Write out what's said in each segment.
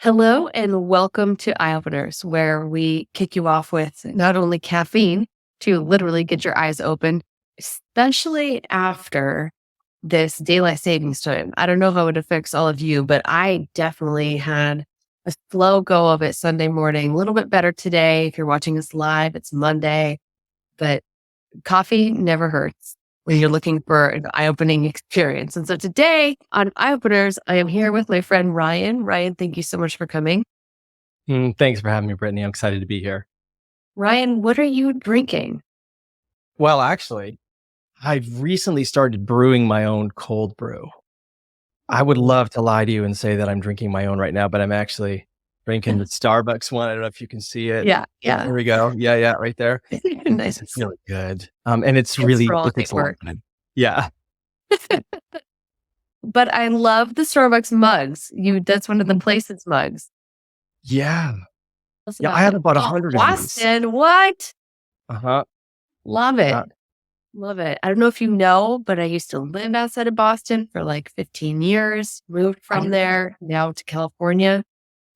Hello and welcome to Eye Openers, where we kick you off with not only caffeine to literally get your eyes open, especially after this daylight savings time. I don't know how it affects all of you, but I definitely had a slow go of it Sunday morning. A little bit better today. If you're watching us live, it's Monday, but coffee never hurts when you're looking for an eye-opening experience. And so today on Eye Openers, I am here with my friend Ryan. Ryan, thank you so much for coming. Thanks for having me, Brittany. I'm excited to be here. Ryan, what are you drinking? Well, actually, I've recently started brewing my own cold brew. I would love to lie to you and say that I'm drinking my own right now, but I'm actually drinking the Starbucks one. I don't know if you can see it. Yeah. There we go. Yeah, right there. Nice. It's really good. And it takes a long time. Yeah. But I love the Starbucks mugs. That's one of the places mugs. Yeah. I have about 100 of these. Boston, what? Uh-huh. Love it. Love it. I don't know if you know, but I used to live outside of Boston for like 15 years, moved from there now to California.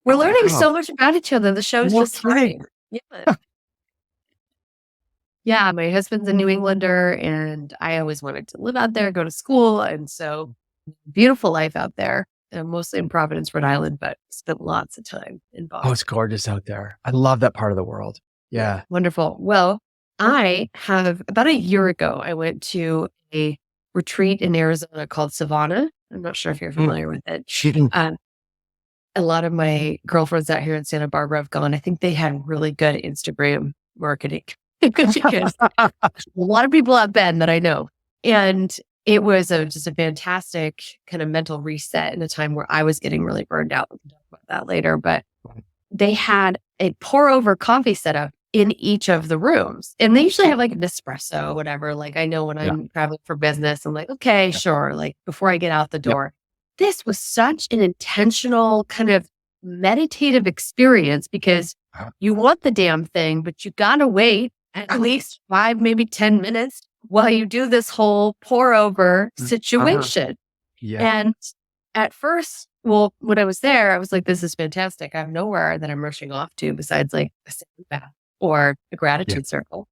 We're learning so much about each other. The show's just starting. Yeah. Yeah, my husband's a New Englander and I always wanted to live out there, go to school. And so beautiful life out there. I'm mostly in Providence, Rhode Island, but spent lots of time in Boston. Oh, it's gorgeous out there. I love that part of the world. Yeah. Wonderful. Well, I have about a year ago, I went to a retreat in Arizona called Savannah. I'm not sure if you're familiar with it. A lot of my girlfriends out here in Santa Barbara have gone. I think they had really good Instagram marketing because a lot of people have been that I know. And it was just a fantastic kind of mental reset in a time where I was getting really burned out. We can talk about that later. But they had a pour over coffee setup in each of the rooms. And they usually have like an espresso, whatever. Like I know when I'm traveling for business, I'm like, okay, sure. Like before I get out the door. This was such an intentional kind of meditative experience because you want the damn thing, but you got to wait at least 5, maybe 10 minutes while you do this whole pour over situation. And at first, well, when I was there, I was like, this is fantastic. I have nowhere that I'm rushing off to besides like a sitting bath or a gratitude circle.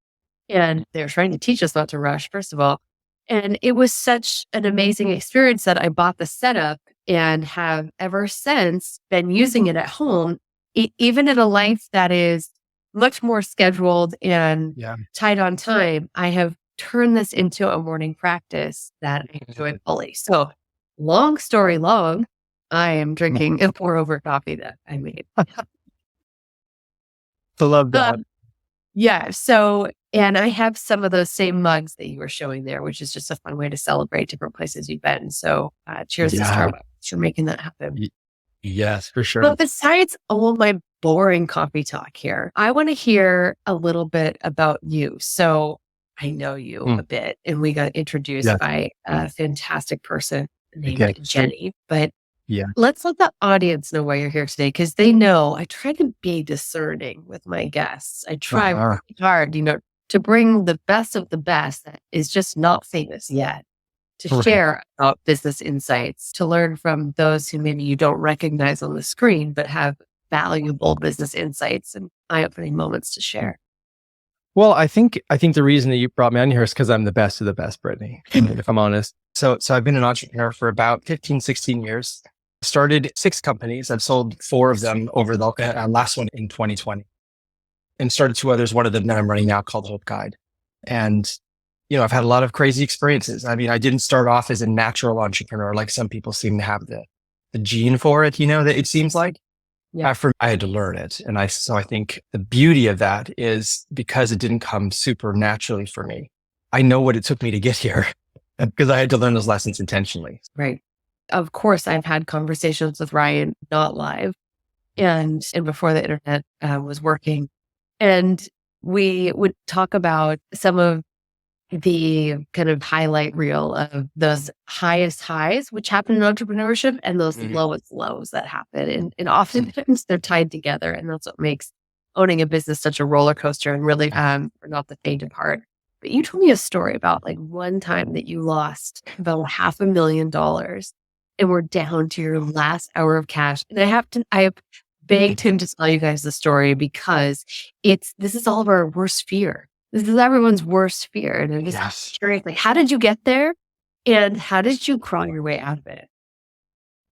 And they're trying to teach us not to rush, first of all. And it was such an amazing experience that I bought the setup and have ever since been using it at home, even in a life that is much more scheduled and tight on time. I have turned this into a morning practice that I enjoy fully. So long story long, I am drinking a pour over coffee that I made. I love that. So, and I have some of those same mugs that you were showing there, which is just a fun way to celebrate different places you've been. So cheers to Starbucks for making that happen. Yes, for sure. But besides all my boring coffee talk here, I want to hear a little bit about you. So I know you a bit, and we got introduced by a fantastic person named Jenny, but let's let the audience know why you're here today, because they know I try to be discerning with my guests. I try really hard, to bring the best of the best that is just not famous yet, to share about business insights, to learn from those who maybe you don't recognize on the screen, but have valuable business insights and eye-opening moments to share. Well, I think the reason that you brought me on here is because I'm the best of the best, Brittany, if I'm honest. So I've been an entrepreneur for about 15, 16 years. Started 6 companies. I've sold 4 of them over the last one in 2020, and started 2 others. One of them that I'm running now called Hope Guide. And, I've had a lot of crazy experiences. I mean, I didn't start off as a natural entrepreneur like some people seem to have the gene for it, that it seems like. I had to learn it. And so I think the beauty of that is because it didn't come super naturally for me. I know what it took me to get here because I had to learn those lessons intentionally. Right. Of course, I've had conversations with Ryan, not live, and before the internet was working. And we would talk about some of the kind of highlight reel of those highest highs, which happen in entrepreneurship, and those lowest lows that happen. And oftentimes they're tied together. And that's what makes owning a business such a roller coaster and really not the faint of heart. But you told me a story about like one time that you lost about $500,000 and we're down to your last hour of cash. And I have begged him to tell you guys the story because this is all of our worst fear. This is everyone's worst fear. And I'm just curious, like, how did you get there? And how did you crawl your way out of it?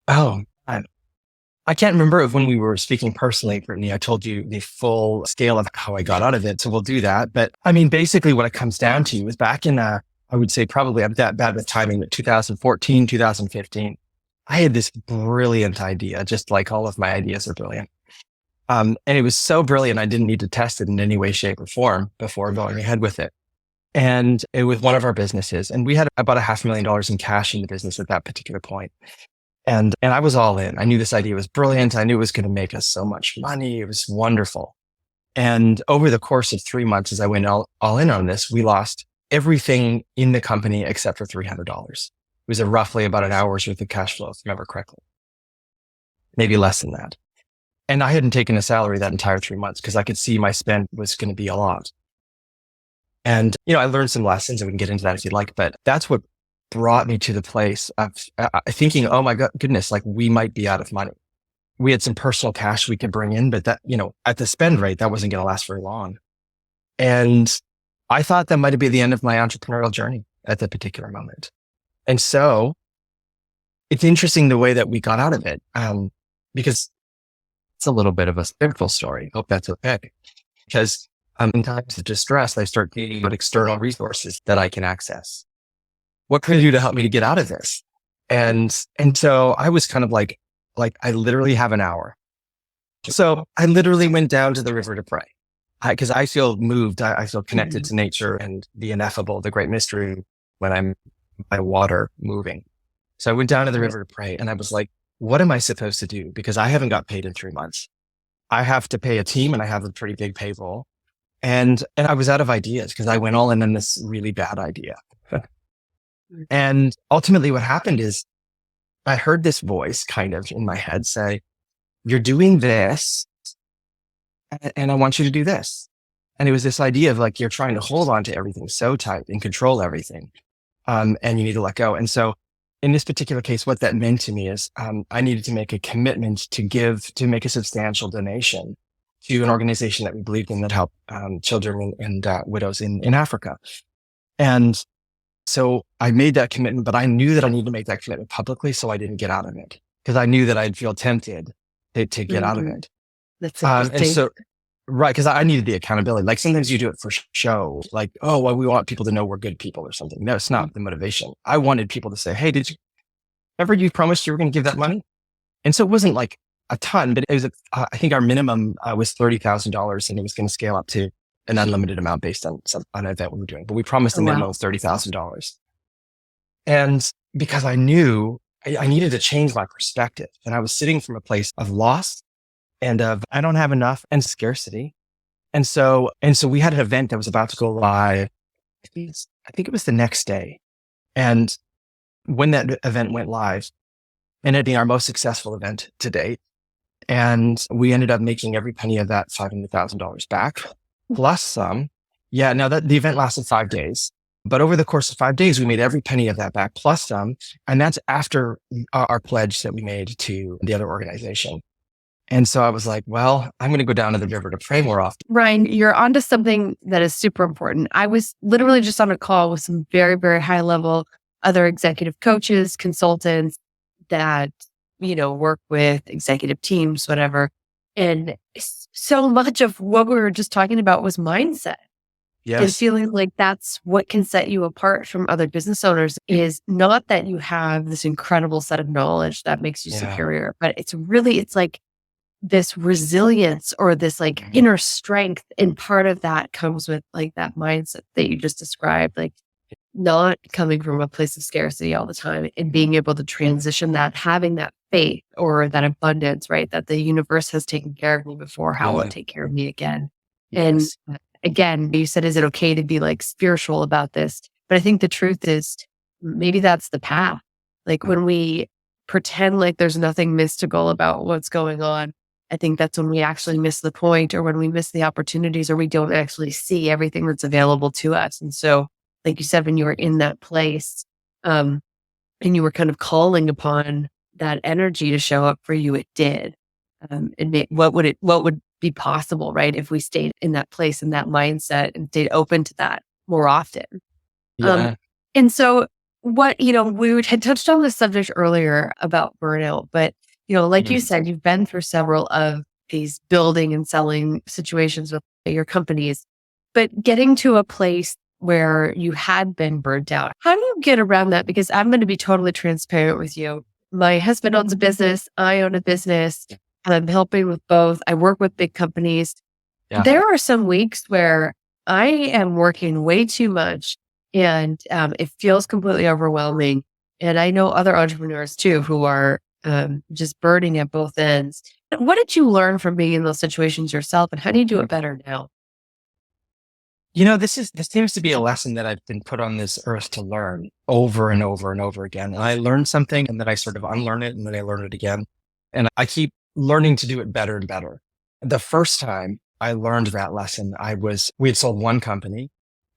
Oh, I can't remember if when we were speaking personally, Brittany, I told you the full scale of how I got out of it. So we'll do that. But I mean, basically what it comes down to is back in, I would say probably I'm that bad with timing, but 2014, 2015, I had this brilliant idea, just like all of my ideas are brilliant. And it was so brilliant, I didn't need to test it in any way, shape, or form before going ahead with it. And it was one of our businesses. And we had about $500,000 in cash in the business at that particular point. And I was all in. I knew this idea was brilliant. I knew it was going to make us so much money. It was wonderful. And over the course of 3 months, as I went all in on this, we lost everything in the company except for $300. It was roughly about an hour's worth of cash flow, if I remember correctly. Maybe less than that. And I hadn't taken a salary that entire 3 months because I could see my spend was going to be a lot. And, I learned some lessons, and we can get into that if you'd like, but that's what brought me to the place of thinking, oh my goodness, like we might be out of money. We had some personal cash we could bring in, but that, at the spend rate, that wasn't going to last very long. And I thought that might have been the end of my entrepreneurial journey at that particular moment. And so it's interesting the way that we got out of it, because it's a little bit of a spiritual story. Hope that's okay. Because in times of distress, I start needing external resources that I can access. What can I do to help me to get out of this? And so I was kind of like I literally have an hour. So I literally went down to the river to pray because I feel moved. I feel connected to nature and the ineffable, the great mystery when I'm by water moving. So I went down to the river to pray, and I was like, what am I supposed to do? Because I haven't got paid in 3 months. I have to pay a team, and I have a pretty big payroll. And I was out of ideas because I went all in on this really bad idea. And ultimately what happened is I heard this voice kind of in my head say, you're doing this and I want you to do this. And it was this idea of like, you're trying to hold on to everything so tight and control everything. And you need to let go. And so in this particular case, what that meant to me is I needed to make a commitment to make a substantial donation to an organization that we believed in that helped children and widows in Africa. And so I made that commitment, but I knew that I needed to make that commitment publicly so I didn't get out of it because I knew that I'd feel tempted to get out of it. That's interesting. And so, right, because I needed the accountability. Like sometimes you do it for show, like, oh, well, we want people to know we're good people or something. No, it's not the motivation. I wanted people to say, hey, you promised you were going to give that money? And so it wasn't like a ton, but it was, I think our minimum was $30,000 and it was going to scale up to an unlimited amount based on an event we were doing. But we promised a minimum of $30,000. And because I knew I needed to change my perspective, and I was sitting from a place of loss and of I don't have enough and scarcity. And so we had an event that was about to go live. I think it was the next day. And when that event went live, ended up being our most successful event to date. And we ended up making every penny of that $500,000 back, plus some. Yeah, now that the event lasted 5 days, but over the course of 5 days, we made every penny of that back, plus some. And that's after our pledge that we made to the other organization. And so I was like, well, I'm going to go down to the river to pray more often. Ryan, you're onto something that is super important. I was literally just on a call with some very, very high level other executive coaches, consultants that, work with executive teams, whatever. And so much of what we were just talking about was mindset. Yes. And feeling like that's what can set you apart from other business owners is not that you have this incredible set of knowledge that makes you superior, but it's like this resilience or this like inner strength. And part of that comes with like that mindset that you just described, like not coming from a place of scarcity all the time and being able to transition that, having that faith or that abundance, right? That the universe has taken care of me before. How will it take care of me again? Yes. And again, you said, is it okay to be like spiritual about this? But I think the truth is maybe that's the path. Like when we pretend like there's nothing mystical about what's going on, I think that's when we actually miss the point, or when we miss the opportunities, or we don't actually see everything that's available to us. And so, like you said, when you were in that place, and you were kind of calling upon that energy to show up for you, it did. What would be possible, right? If we stayed in that place, in that mindset, and stayed open to that more often. Yeah. And so we had touched on this subject earlier about burnout, but, like you said, you've been through several of these building and selling situations with your companies, but getting to a place where you had been burnt out, how do you get around that? Because I'm going to be totally transparent with you. My husband owns a business. I own a business. I'm helping with both. I work with big companies. Yeah. There are some weeks where I am working way too much and it feels completely overwhelming. And I know other entrepreneurs too who are just burning at both ends. What did you learn from being in those situations yourself, and how do you do it better now? This seems to be a lesson that I've been put on this earth to learn over and over and over again. And I learned something and then I sort of unlearn it and then I learn it again. And I keep learning to do it better and better. The first time I learned that lesson, we had sold one company.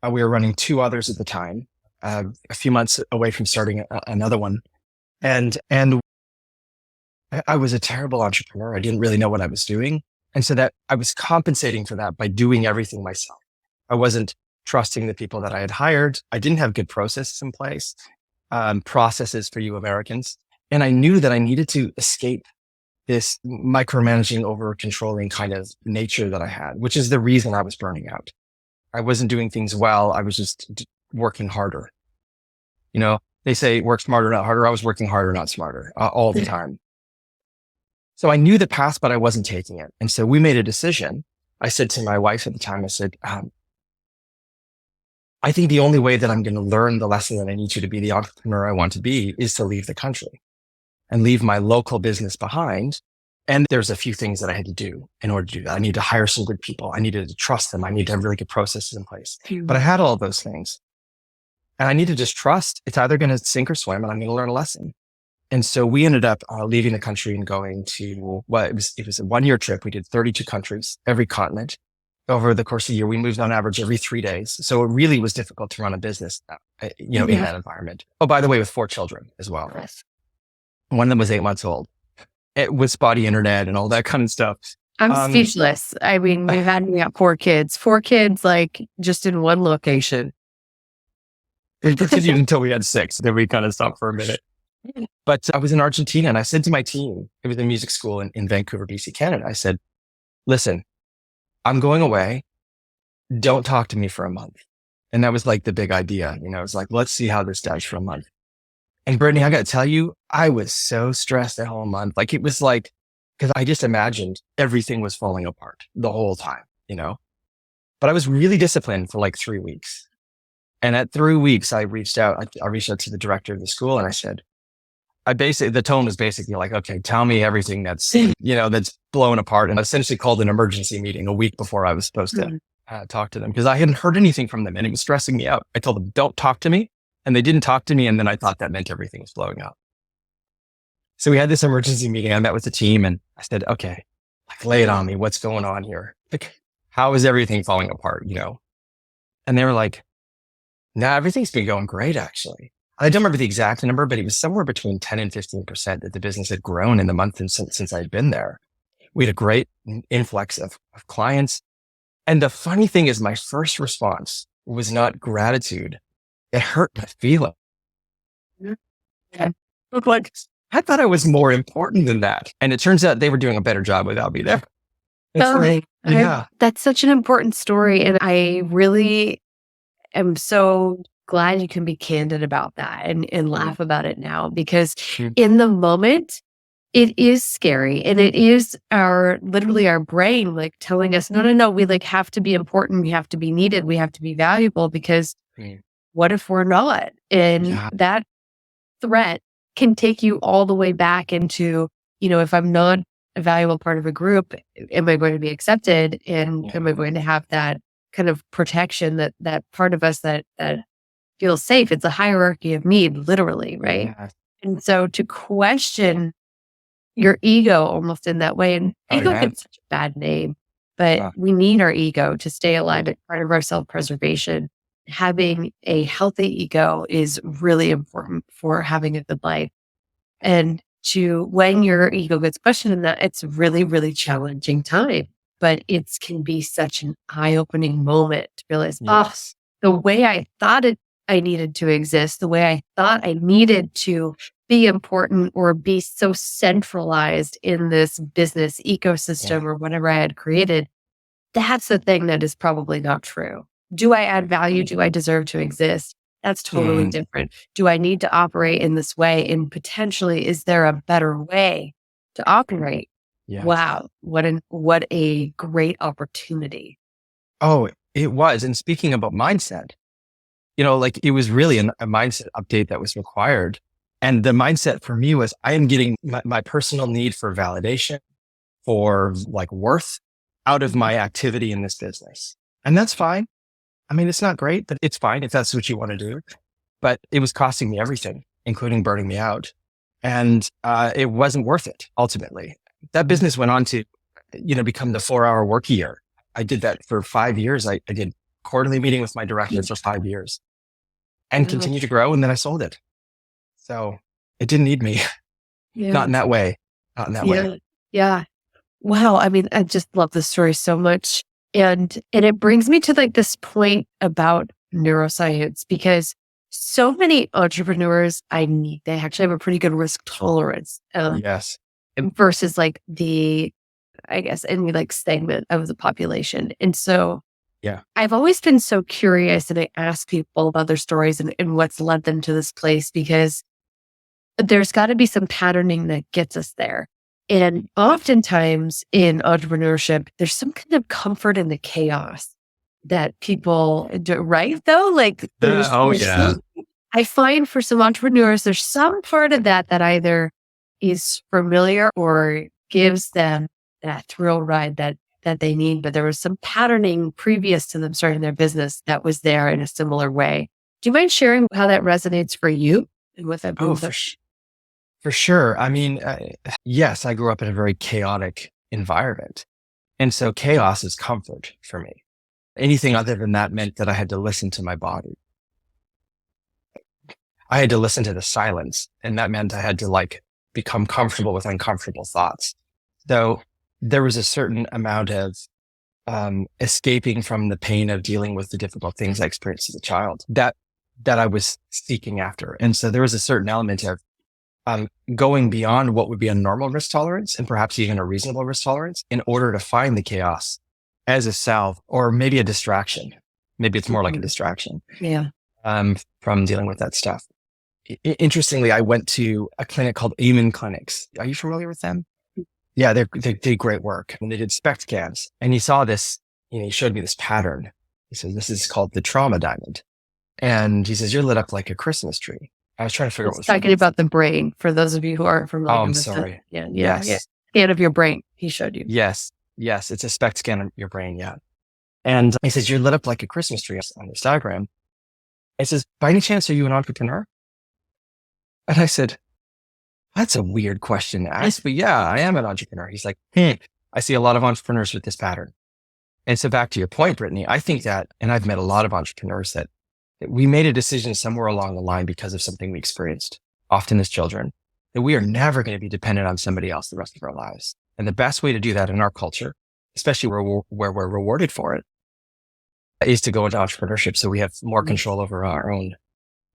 We were running two others at the time, a few months away from starting another one. And I was a terrible entrepreneur. I didn't really know what I was doing. And so that I was compensating for that by doing everything myself. I wasn't trusting the people that I had hired. I didn't have good processes in place, processes for you Americans. And I knew that I needed to escape this micromanaging, over controlling kind of nature that I had, which is the reason I was burning out. I wasn't doing things well. I was just working harder. They say work smarter, not harder. I was working harder, not smarter, all the time. So I knew the path, but I wasn't taking it. And so we made a decision. I said to my wife at the time, I said, I think the only way that I'm going to learn the lesson that I need to be the entrepreneur I want to be is to leave the country and leave my local business behind. And there's a few things that I had to do in order to do that. I need to hire some good people. I needed to trust them. I need to have really good processes in place. But I had all of those things. And I need to just trust it's either going to sink or swim, and I'm going to learn a lesson. And so we ended up leaving the country and going to, it was a 1-year trip. We did 32 countries, every continent. Over the course of the year, we moved on average every 3 days. So it really was difficult to run a business, in that environment. Oh, by the way, with 4 children as well. Yes. One of them was 8 months old. It was spotty internet and all that kind of stuff. I'm speechless. I mean, we got 4 kids, like just in one location. It continued until we had 6. Then we kind of stopped for a minute. But I was in Argentina and I said to my team, it was a music school in Vancouver, BC, Canada. I said, listen, I'm going away. Don't talk to me for a month. And that was like the big idea. It was like, let's see how this does for a month. And Brittany, I got to tell you, I was so stressed the whole month. Like it was like, because I just imagined everything was falling apart the whole time, but I was really disciplined for like 3 weeks. And at 3 weeks, I reached out to the director of the school and I said, the tone was basically like, okay, tell me everything that's, that's blown apart. And I essentially called an emergency meeting a week before I was supposed to talk to them because I hadn't heard anything from them and it was stressing me out. I told them, don't talk to me. And they didn't talk to me. And then I thought that meant everything was blowing up. So we had this emergency meeting. I met with the team and I said, okay, like lay it on me. What's going on here? Like, how is everything falling apart? And they were like, nah, everything's been going great, actually. I don't remember the exact number, but it was somewhere between 10 and 15% that the business had grown in the month since I'd been there. We had a great influx of clients. And the funny thing is my first response was not gratitude. It hurt my feeling. Like, I thought I was more important than that. And it turns out they were doing a better job without me there. That's such an important story. And I really am so glad you can be candid about that and laugh about it now, because in the moment, it is scary. And it is literally our brain like telling us, no, we like have to be important. We have to be needed. We have to be valuable, because what if we're not? And that threat can take you all the way back into, if I'm not a valuable part of a group, am I going to be accepted? And am I going to have that kind of protection, that part of us that feels safe? It's a hierarchy of need, literally, right? Yeah. And so to question your ego almost in that way, and ego gets such a bad name, but we need our ego to stay alive. It's part of our self-preservation. Having a healthy ego is really important for having a good life. And to when your ego gets questioned in that, it's really, really challenging time. But it can be such an eye-opening moment to realize, Yes. the way I thought I needed to exist, the way I thought I needed to be important or be so centralized in this business ecosystem or whatever I had created, that's the thing that is probably not true. Do I add value? Do I deserve to exist? That's totally different. Do I need to operate in this way? And potentially, is there a better way to operate? Yes. Wow. What a great opportunity. Oh, it was. And speaking about mindset, like it was really a mindset update that was required. And the mindset for me was I am getting my personal need for validation, for like worth out of my activity in this business. And that's fine. I mean, it's not great, but it's fine if that's what you want to do. But it was costing me everything, including burning me out. And it wasn't worth it, ultimately. That business went on to, become the 4-hour work year. I did that for 5 years. I did quarterly meeting with my director for 5 years and continued to grow. And then I sold it. So it didn't need me. Not in that way. Not in that way. Yeah. Wow. I mean, I just love this story so much. And it brings me to like this point about neuroscience, because so many entrepreneurs they actually have a pretty good risk tolerance. Yes. Versus like any like segment of the population. And so I've always been so curious, and I ask people about their stories and what's led them to this place, because there's got to be some patterning that gets us there. And oftentimes in entrepreneurship, there's some kind of comfort in the chaos that people do, right? Though, like, I find for some entrepreneurs, there's some part of that either is familiar or gives them that thrill ride that they need. But there was some patterning previous to them starting their business that was there in a similar way. Do you mind sharing how that resonates for you and what that brings up? For sure. I mean, yes, I grew up in a very chaotic environment. And so chaos is comfort for me. Anything other than that meant that I had to listen to my body. I had to listen to the silence. And that meant I had to become comfortable with uncomfortable thoughts. Though there was a certain amount of escaping from the pain of dealing with the difficult things I experienced as a child that I was seeking after. And so there was a certain element of going beyond what would be a normal risk tolerance and perhaps even a reasonable risk tolerance in order to find the chaos as a salve or maybe a distraction. Maybe it's more like a distraction. From dealing with that stuff. Interestingly, I went to a clinic called Amen Clinics. Are you familiar with them? Yeah, they did great work, and they did SPECT scans. And he saw this, he showed me this pattern. He said, this is called the trauma diamond. And he says, you're lit up like a Christmas tree. I was trying to figure out what talking about the brain for those of you who aren't familiar. I'm sorry. Yes. Scan of your brain. He showed you. Yes. It's a SPECT scan of your brain. Yeah. And he says, you're lit up like a Christmas tree on this diagram. He says, by any chance, are you an entrepreneur? And I said, that's a weird question to ask, but yeah, I am an entrepreneur. He's like, I see a lot of entrepreneurs with this pattern. And so back to your point, Brittany, I think that, and I've met a lot of entrepreneurs that we made a decision somewhere along the line because of something we experienced, often as children, that we are never going to be dependent on somebody else the rest of our lives. And the best way to do that in our culture, especially where we're rewarded for it, is to go into entrepreneurship so we have more control over our own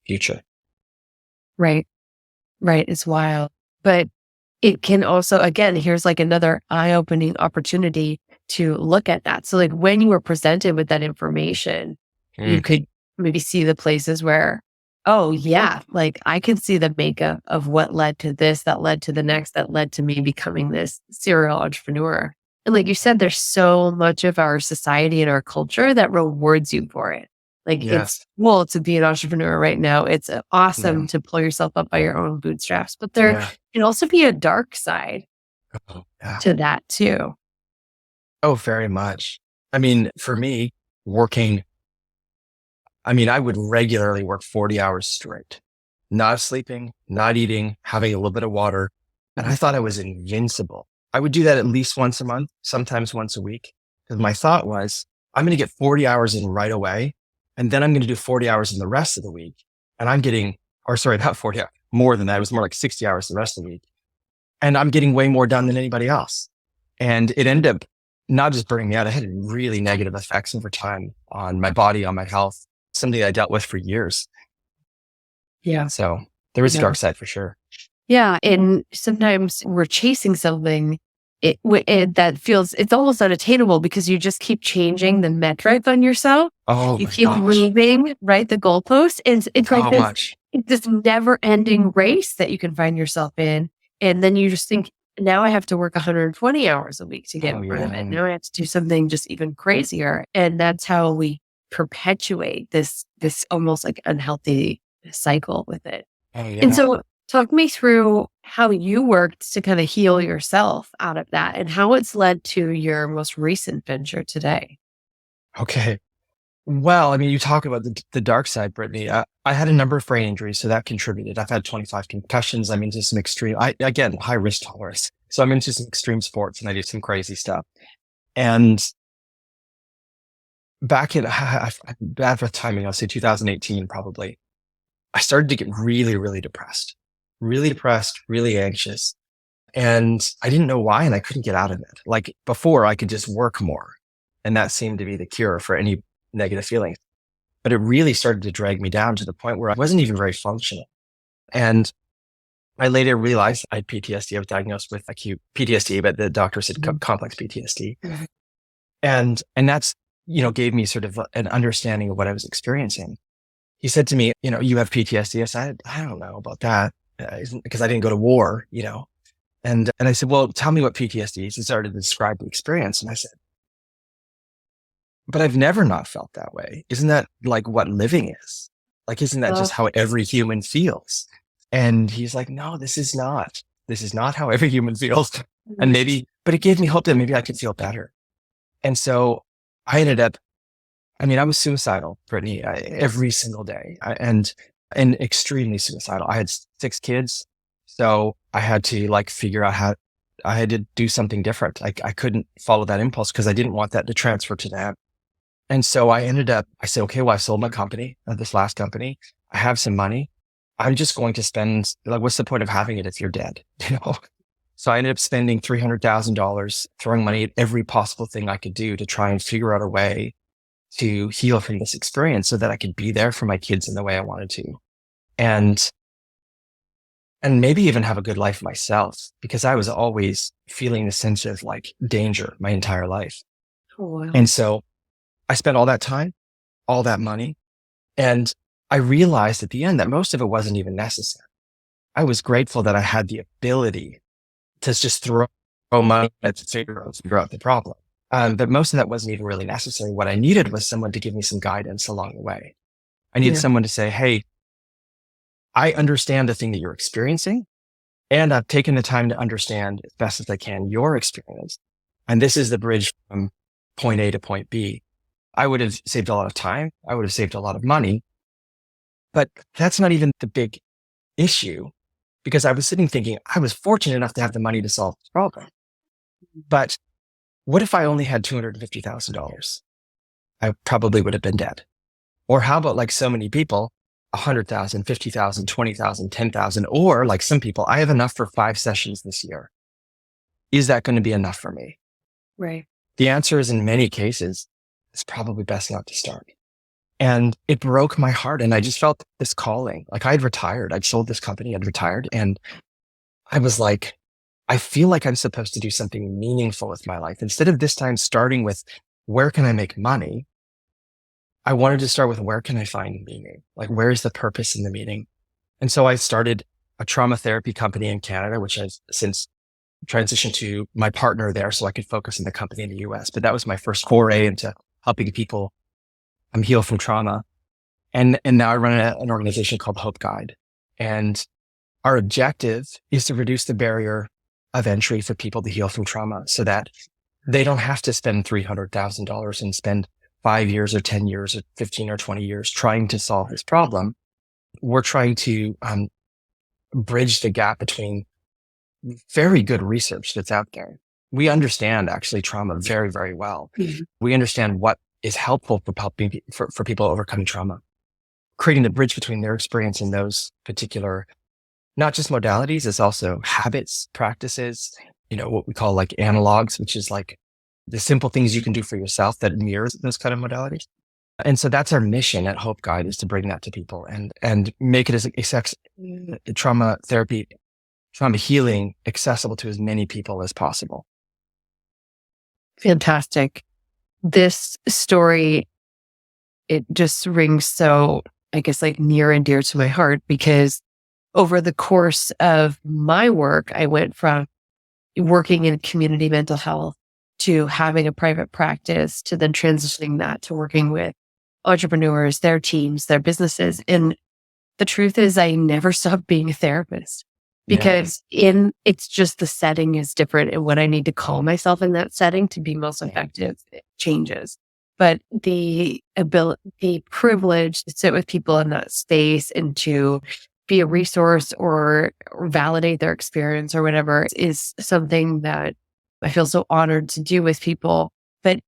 future. Right. It's wild. But it can also, again, here's like another eye-opening opportunity to look at that. So like when you were presented with that information, you could maybe see the places where, oh yeah, like I can see the makeup of what led to this, that led to the next, that led to me becoming this serial entrepreneur. And like you said, there's so much of our society and our culture that rewards you for it. Like it's cool to be an entrepreneur right now. It's awesome to pull yourself up by your own bootstraps, but there can also be a dark side to that too. Oh, very much. I mean, for me, I would regularly work 40 hours straight, not sleeping, not eating, having a little bit of water. And I thought I was invincible. I would do that at least once a month, sometimes once a week. Because my thought was, I'm going to get 40 hours in right away. And then I'm going to do 40 hours in the rest of the week. And I'm getting, not 40 hours, more than that. It was more like 60 hours the rest of the week. and I'm getting way more done than anybody else. And it ended up not just burning me out. It had really negative effects over time on my body, on my health, something I dealt with for years. Yeah. So there is a dark side for sure. Yeah. And sometimes we're chasing something that feels, it's almost unattainable because you just keep changing the metric on yourself. Oh, you keep moving, right? The goalpost. And it's like this never ending race that you can find yourself in. And then you just think, now I have to work 120 hours a week to get rid of it. Now I have to do something just even crazier. And that's how we perpetuate this almost like unhealthy cycle with it. And so talk me through how you worked to kind of heal yourself out of that and how it's led to your most recent venture today. Okay. Well, I mean, you talk about the dark side, Brittany. I had a number of brain injuries, so that contributed. I've had 25 concussions. I'm into some extreme, again, high risk tolerance. So I'm into some extreme sports and I do some crazy stuff. And back in, bad for timing, I'll say 2018, probably, I started to get really, really depressed, really anxious. And I didn't know why, and I couldn't get out of it. Like before, I could just work more. And that seemed to be the cure for any negative feelings. But it really started to drag me down to the point where I wasn't even very functional. And I later realized I had PTSD. I was diagnosed with acute PTSD, but the doctor said complex PTSD. Mm-hmm. And that's, gave me sort of an understanding of what I was experiencing. He said to me, you have PTSD. I said, I don't know about that because I didn't go to war, And I said, well, tell me what PTSD is. He started to describe the experience. And I said, but I've never not felt that way. Isn't that like what living is? Like, isn't that just how every human feels? And he's like, no, this is not how every human feels. And but it gave me hope that maybe I could feel better. And so I ended up, I was suicidal, Brittany, every single day and extremely suicidal. I had 6 kids. So I had to figure out how I had to do something different. I couldn't follow that impulse because I didn't want that to transfer to them. And so I said, okay, well, I sold my company, this last company. I have some money. I'm just going to spend, what's the point of having it if you're dead? So I ended up spending $300,000, throwing money at every possible thing I could do to try and figure out a way to heal from this experience so that I could be there for my kids in the way I wanted to. And maybe even have a good life myself, because I was always feeling a sense of danger my entire life. Oh, wow. And so I spent all that time, all that money, and I realized at the end that most of it wasn't even necessary. I was grateful that I had the ability to just throw money at the figure out the problem. But most of that wasn't even really necessary. What I needed was someone to give me some guidance along the way. I needed someone to say, hey, I understand the thing that you're experiencing, and I've taken the time to understand as best as I can your experience. And this is the bridge from point A to point B. I would have saved a lot of time. I would have saved a lot of money, but that's not even the big issue, because I was sitting thinking I was fortunate enough to have the money to solve this problem. But what if I only had $250,000? I probably would have been dead. Or how about so many people, 100,000, 50,000, 20,000, 10,000, or like some people, I have enough for 5 sessions this year. Is that going to be enough for me? Right. The answer is in many cases, it's probably best not to start. And it broke my heart. And I just felt this calling. I'd retired. I'd sold this company. I'd retired. And I was like, I feel like I'm supposed to do something meaningful with my life. Instead of this time starting with where can I make money? I wanted to start with where can I find meaning? Where's the purpose in the meaning? And so I started a trauma therapy company in Canada, which I've since transitioned to my partner there so I could focus on the company in the US. But that was my first foray into helping people heal from trauma. And now I run an organization called Hope Guide. And our objective is to reduce the barrier of entry for people to heal from trauma so that they don't have to spend $300,000 and spend 5 years or 10 years or 15 or 20 years trying to solve this problem. We're trying to bridge the gap between very good research that's out there. We understand actually trauma very, very well. Mm-hmm. We understand what is helpful for helping for people overcoming trauma, creating the bridge between their experience and those particular not just modalities, it's also habits, practices, what we call like analogs, which is like the simple things you can do for yourself that mirrors those kind of modalities. And so that's our mission at Hope Guide, is to bring that to people and make it as trauma therapy, trauma healing accessible to as many people as possible. Fantastic. This story, it just rings so, I guess, like near and dear to my heart, because over the course of my work, I went from working in community mental health to having a private practice to then transitioning that to working with entrepreneurs, their teams, their businesses. And the truth is, I never stopped being a therapist, because it's just the setting is different. And what I need to call myself in that setting to be most effective, it changes. But the privilege to sit with people in that space and to be a resource or validate their experience or whatever is something that I feel so honored to do with people. But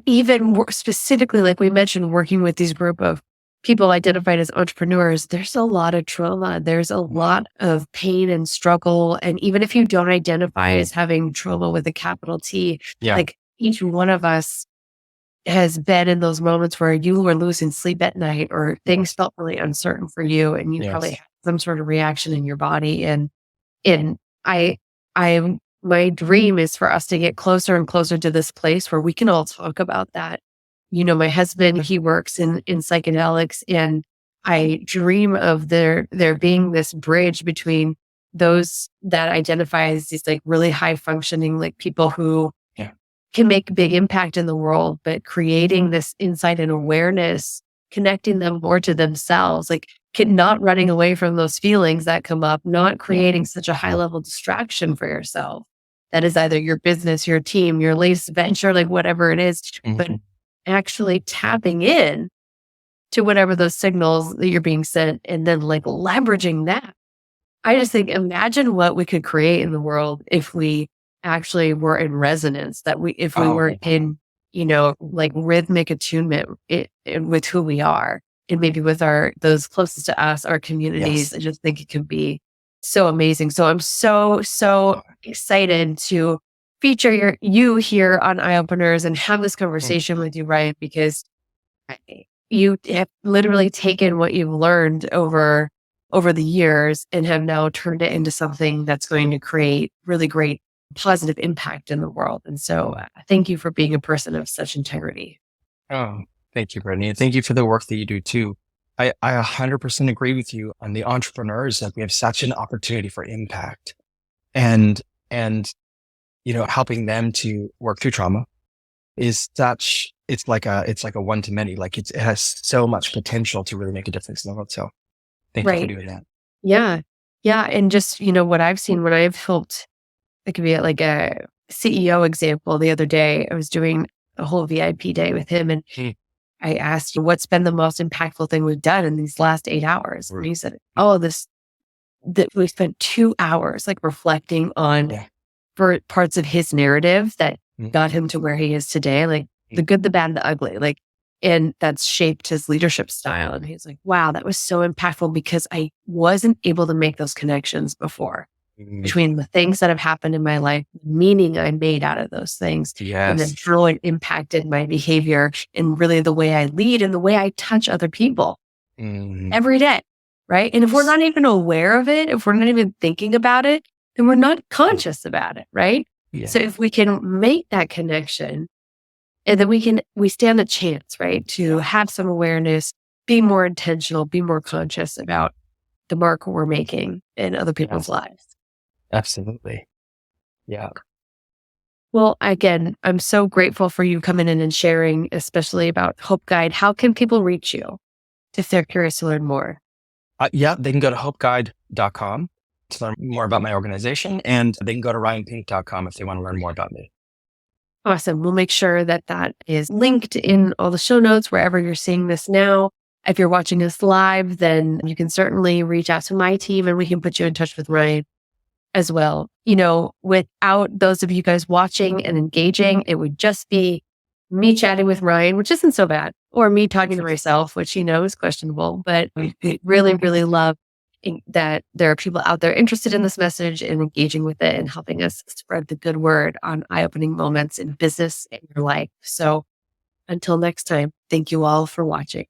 even specifically, like we mentioned, working with these group of people identified as entrepreneurs, there's a lot of trauma. There's a lot of pain and struggle. And even if you don't identify as having trauma with a capital T, like each one of us has been in those moments where you were losing sleep at night or things felt really uncertain for you, and you probably had some sort of reaction in your body. And my dream is for us to get closer and closer to this place where we can all talk about that. My husband, he works in psychedelics, and I dream of there being this bridge between those that identify as these like really high functioning, like people who can make a big impact in the world, but creating this insight and awareness, connecting them more to themselves, like not running away from those feelings that come up, not creating such a high level distraction for yourself. That is either your business, your team, your latest venture, like whatever it is, but actually tapping in to whatever those signals that you're being sent and then like leveraging that. I just think, imagine what we could create in the world if we actually were in resonance, if we were in, like rhythmic attunement with who we are, and maybe with those closest to us, our communities. I just think it could be so amazing. So I'm so excited to feature you here on Eye Openers and have this conversation with you, Ryan, because you have literally taken what you've learned over the years and have now turned it into something that's going to create really great positive impact in the world. And so thank you for being a person of such integrity. Oh, thank you, Brittany. And thank you for the work that you do too. I 100% agree with you on the entrepreneurs, that we have such an opportunity for impact and, helping them to work through trauma it's like a one to many, like it has so much potential to really make a difference in the world. So thank you for doing that. Yeah. Yeah. And just, what I've seen when I've helped, it could be like a CEO example. The other day, I was doing a whole VIP day with him, and I asked, what's been the most impactful thing we've done in these last 8 hours? And he said, that we spent 2 hours like reflecting on for parts of his narrative that got him to where he is today, like the good, the bad, the ugly, like, and that's shaped his leadership style. And he's like, wow, that was so impactful because I wasn't able to make those connections before between the things that have happened in my life, the meaning I made out of those things, and then how it impacted my behavior and really the way I lead and the way I touch other people every day. Right. And if we're not even aware of it, if we're not even thinking about it, then we're not conscious about it. Right. So if we can make that connection, and then we stand a chance, right, to have some awareness, be more intentional, be more conscious about the mark we're making in other people's lives. Absolutely. Yeah. Well, again, I'm so grateful for you coming in and sharing, especially about Hope Guide. How can people reach you if they're curious to learn more? They can go to hopeguide.com to learn more about my organization, and they can go to ryanpink.com if they want to learn more about me. Awesome. We'll make sure that is linked in all the show notes, wherever you're seeing this now. If you're watching us live, then you can certainly reach out to my team and we can put you in touch with Ryan as well. Without those of you guys watching and engaging, it would just be me chatting with Ryan, which isn't so bad, or me talking to myself, which, is questionable, but we really, really love that there are people out there interested in this message and engaging with it and helping us spread the good word on eye-opening moments in business and your life. So until next time, thank you all for watching.